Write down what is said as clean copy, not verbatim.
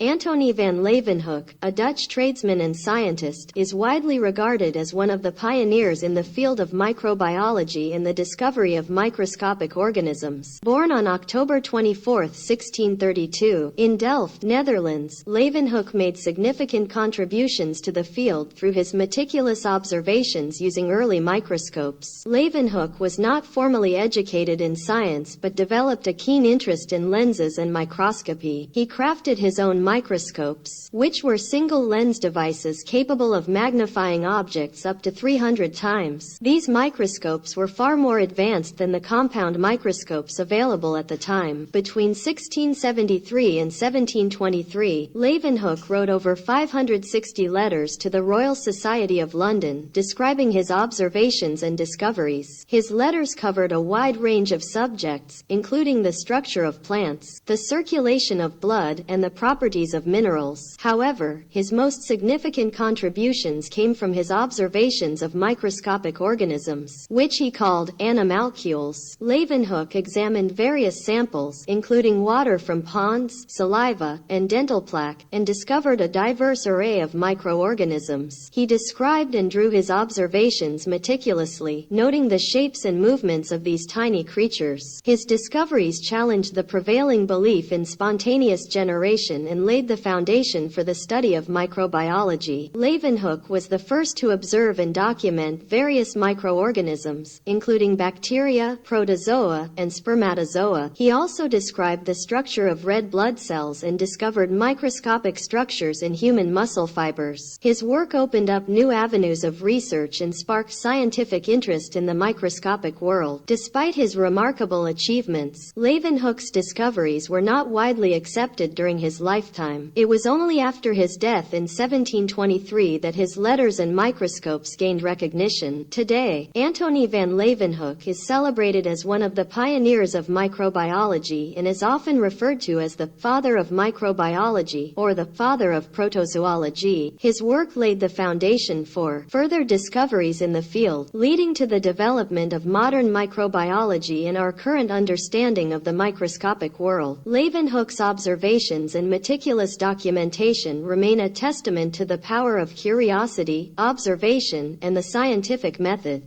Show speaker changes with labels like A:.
A: Antonie Van Leeuwenhoek, a Dutch tradesman and scientist, is widely regarded as one of the pioneers in the field of microbiology and the discovery of microscopic organisms. Born on October 24, 1632, in Delft, Netherlands, Leeuwenhoek made significant contributions to the field through his meticulous observations using early microscopes. Leeuwenhoek was not formally educated in science but developed a keen interest in lenses and microscopy. He crafted his own microscopes, which were single-lens devices capable of magnifying objects up to 300 times. These microscopes were far more advanced than the compound microscopes available at the time. Between 1673 and 1723, Leeuwenhoek wrote over 560 letters to the Royal Society of London, describing his observations and discoveries. His letters covered a wide range of subjects, including the structure of plants, the circulation of blood, and the properties of minerals. However, his most significant contributions came from his observations of microscopic organisms, which he called animalcules. Leeuwenhoek examined various samples, including water from ponds, saliva, and dental plaque, and discovered a diverse array of microorganisms. He described and drew his observations meticulously, noting the shapes and movements of these tiny creatures. His discoveries challenged the prevailing belief in spontaneous generation and laid the foundation for the study of microbiology. Leeuwenhoek was the first to observe and document various microorganisms, including bacteria, protozoa, and spermatozoa. He also described the structure of red blood cells and discovered microscopic structures in human muscle fibers. His work opened up new avenues of research and sparked scientific interest in the microscopic world. Despite his remarkable achievements, Leeuwenhoek's discoveries were not widely accepted during his lifetime. It was only after his death in 1723 that his letters and microscopes gained recognition. Today, Antonie Van Leeuwenhoek is celebrated as one of the pioneers of microbiology and is often referred to as the father of microbiology or the father of protozoology. His work laid the foundation for further discoveries in the field, leading to the development of modern microbiology and our current understanding of the microscopic world. Leeuwenhoek's observations and meticulous documentation remain a testament to the power of curiosity, observation, and the scientific method.